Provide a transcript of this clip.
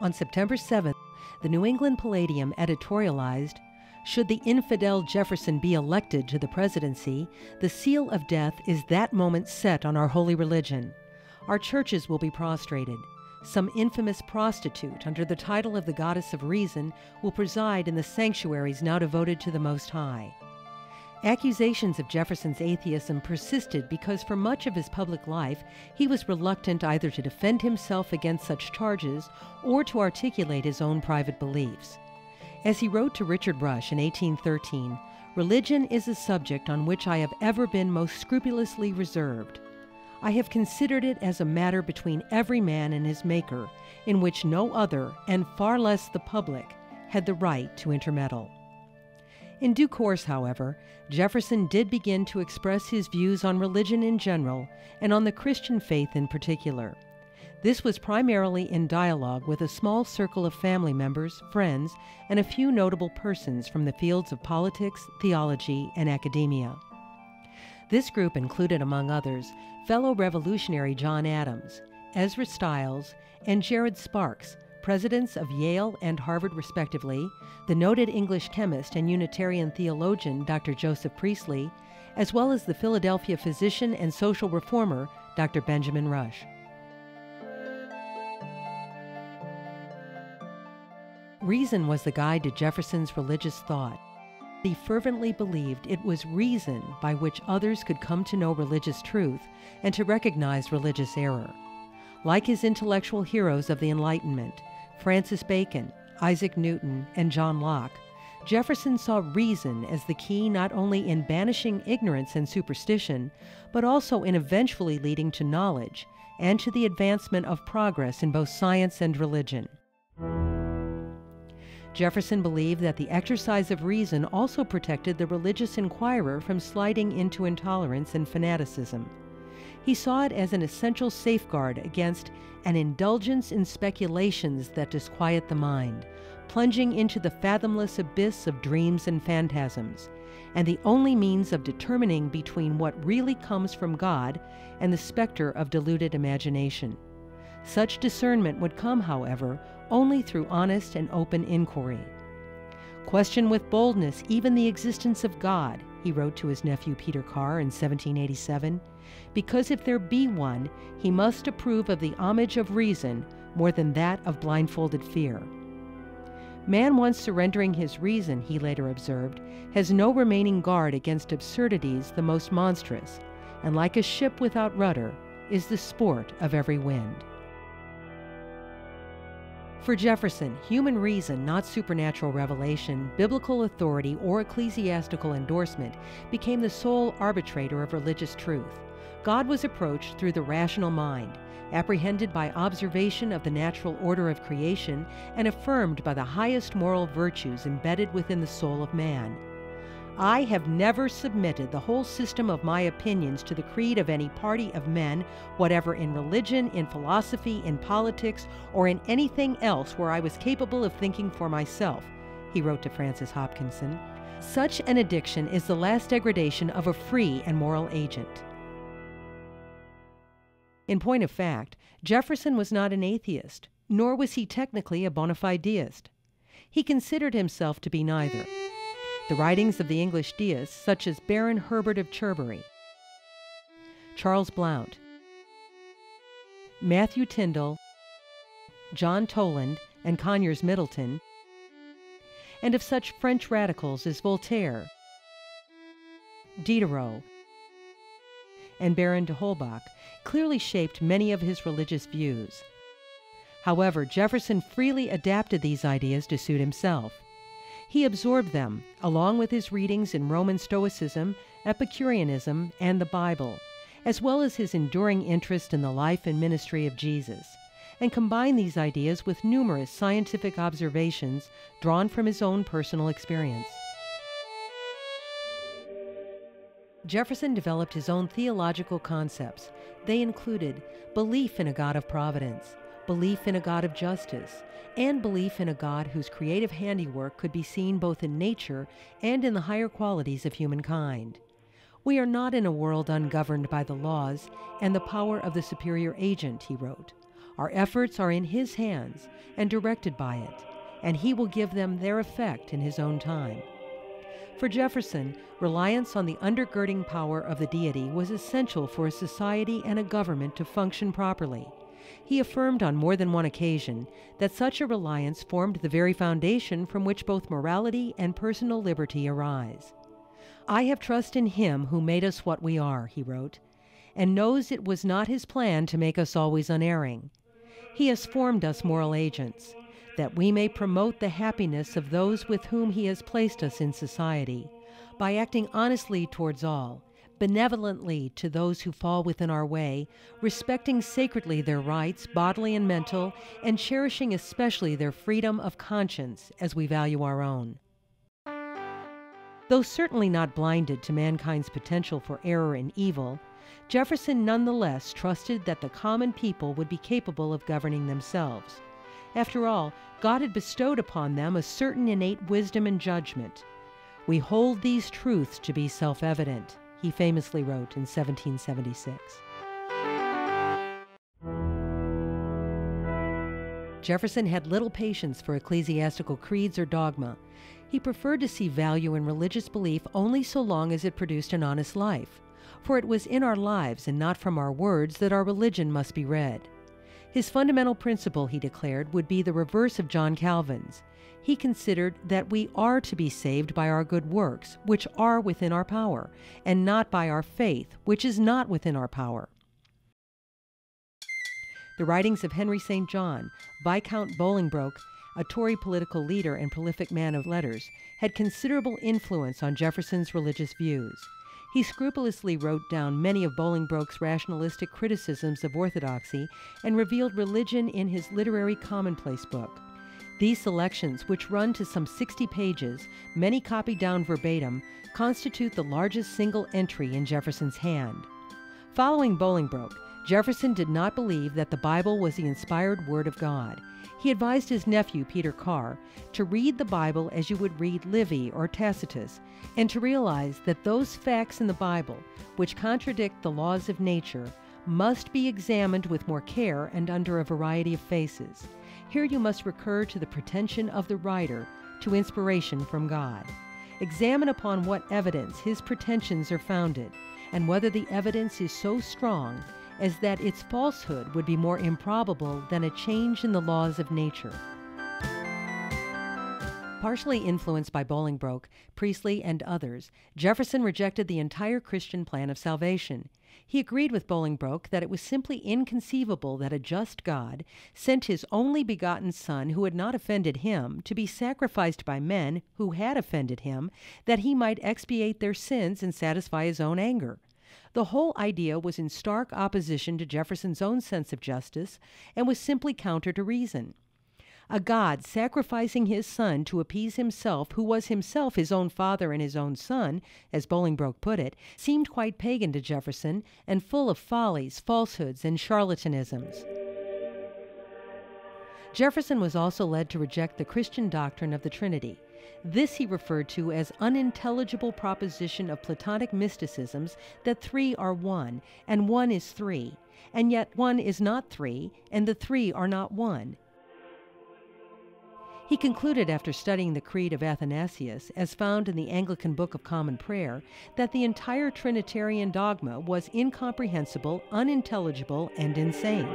On September 7th, the New England Palladium editorialized, "Should the infidel Jefferson be elected to the presidency, the seal of death is that moment set on our holy religion. Our churches will be prostrated. Some infamous prostitute under the title of the Goddess of Reason will preside in the sanctuaries now devoted to the Most High." Accusations of Jefferson's atheism persisted because for much of his public life he was reluctant either to defend himself against such charges or to articulate his own private beliefs. As he wrote to Richard Rush in 1813, "Religion is a subject on which I have ever been most scrupulously reserved. I have considered it as a matter between every man and his Maker, in which no other, and far less the public, had the right to intermeddle." In due course, however, Jefferson did begin to express his views on religion in general and on the Christian faith in particular. This was primarily in dialogue with a small circle of family members, friends, and a few notable persons from the fields of politics, theology, and academia. This group included, among others, fellow revolutionary John Adams, Ezra Stiles, and Jared Sparks, presidents of Yale and Harvard respectively, the noted English chemist and Unitarian theologian Dr. Joseph Priestley, as well as the Philadelphia physician and social reformer Dr. Benjamin Rush. Reason was the guide to Jefferson's religious thought. He fervently believed it was reason by which others could come to know religious truth and to recognize religious error. Like his intellectual heroes of the Enlightenment, Francis Bacon, Isaac Newton, and John Locke, Jefferson saw reason as the key not only in banishing ignorance and superstition, but also in eventually leading to knowledge and to the advancement of progress in both science and religion. Jefferson believed that the exercise of reason also protected the religious inquirer from sliding into intolerance and fanaticism. He saw it as an essential safeguard against an indulgence in speculations that disquiet the mind, plunging into the fathomless abyss of dreams and phantasms, and the only means of determining between what really comes from God and the specter of deluded imagination. Such discernment would come, however, only through honest and open inquiry. "Question with boldness even the existence of God," he wrote to his nephew Peter Carr in 1787, "because if there be one, he must approve of the homage of reason more than that of blindfolded fear." Man once surrendering his reason, he later observed, has no remaining guard against absurdities the most monstrous, and like a ship without rudder, is the sport of every wind. For Jefferson, human reason, not supernatural revelation, biblical authority, or ecclesiastical endorsement, became the sole arbitrator of religious truth. God was approached through the rational mind, apprehended by observation of the natural order of creation, and affirmed by the highest moral virtues embedded within the soul of man. "I have never submitted the whole system of my opinions to the creed of any party of men, whatever in religion, in philosophy, in politics, or in anything else where I was capable of thinking for myself," he wrote to Francis Hopkinson. "Such an addiction is the last degradation of a free and moral agent." In point of fact, Jefferson was not an atheist, nor was he technically a bona fide deist. He considered himself to be neither. The writings of the English deists, such as Baron Herbert of Cherbury, Charles Blount, Matthew Tyndall, John Toland, and Conyers Middleton, and of such French radicals as Voltaire, Diderot, and Baron de Holbach, clearly shaped many of his religious views. However, Jefferson freely adapted these ideas to suit himself. He absorbed them, along with his readings in Roman Stoicism, Epicureanism, and the Bible, as well as his enduring interest in the life and ministry of Jesus, and combined these ideas with numerous scientific observations drawn from his own personal experience. Jefferson developed his own theological concepts. They included belief in a God of providence, belief in a God of justice, and belief in a God whose creative handiwork could be seen both in nature and in the higher qualities of humankind. "We are not in a world ungoverned by the laws and the power of the superior agent," he wrote. Our efforts are in His hands and directed by it, and He will give them their effect in His own time. For Jefferson, reliance on the undergirding power of the deity was essential for a society and a government to function properly. He affirmed on more than one occasion that such a reliance formed the very foundation from which both morality and personal liberty arise. "I have trust in Him who made us what we are," he wrote, "and knows it was not His plan to make us always unerring. He has formed us moral agents, that we may promote the happiness of those with whom He has placed us in society, by acting honestly towards all, benevolently to those who fall within our way, respecting sacredly their rights, bodily and mental, and cherishing especially their freedom of conscience as we value our own." Though certainly not blinded to mankind's potential for error and evil, Jefferson nonetheless trusted that the common people would be capable of governing themselves. After all, God had bestowed upon them a certain innate wisdom and judgment. "We hold these truths to be self-evident," he famously wrote in 1776. Jefferson had little patience for ecclesiastical creeds or dogma. He preferred to see value in religious belief only so long as it produced an honest life, for it was in our lives and not from our words that our religion must be read. His fundamental principle, he declared, would be the reverse of John Calvin's. He considered that we are to be saved by our good works, which are within our power, and not by our faith, which is not within our power. The writings of Henry St. John, Viscount Bolingbroke, a Tory political leader and prolific man of letters, had considerable influence on Jefferson's religious views. He scrupulously wrote down many of Bolingbroke's rationalistic criticisms of orthodoxy and revealed religion in his literary commonplace book. These selections, which run to some 60 pages, many copied down verbatim, constitute the largest single entry in Jefferson's hand. Following Bolingbroke, Jefferson did not believe that the Bible was the inspired Word of God. He advised his nephew, Peter Carr, to read the Bible as you would read Livy or Tacitus, and to realize that those facts in the Bible, which contradict the laws of nature, must be examined with more care and under a variety of faces. Here you must recur to the pretension of the writer, to inspiration from God. Examine upon what evidence his pretensions are founded, and whether the evidence is so strong as that its falsehood would be more improbable than a change in the laws of nature. Partially influenced by Bolingbroke, Priestley, and others, Jefferson rejected the entire Christian plan of salvation. He agreed with Bolingbroke that it was simply inconceivable that a just God sent His only begotten Son, who had not offended Him, to be sacrificed by men who had offended Him, that He might expiate their sins and satisfy His own anger. The whole idea was in stark opposition to Jefferson's own sense of justice and was simply counter to reason. A God sacrificing His Son to appease Himself, who was Himself His own Father and His own Son, as Bolingbroke put it, seemed quite pagan to Jefferson and full of follies, falsehoods, and charlatanisms. Jefferson was also led to reject the Christian doctrine of the Trinity. This he referred to as unintelligible proposition of Platonic mysticisms that three are one, and one is three, and yet one is not three, and the three are not one. He concluded after studying the Creed of Athanasius, as found in the Anglican Book of Common Prayer, that the entire Trinitarian dogma was incomprehensible, unintelligible, and insane.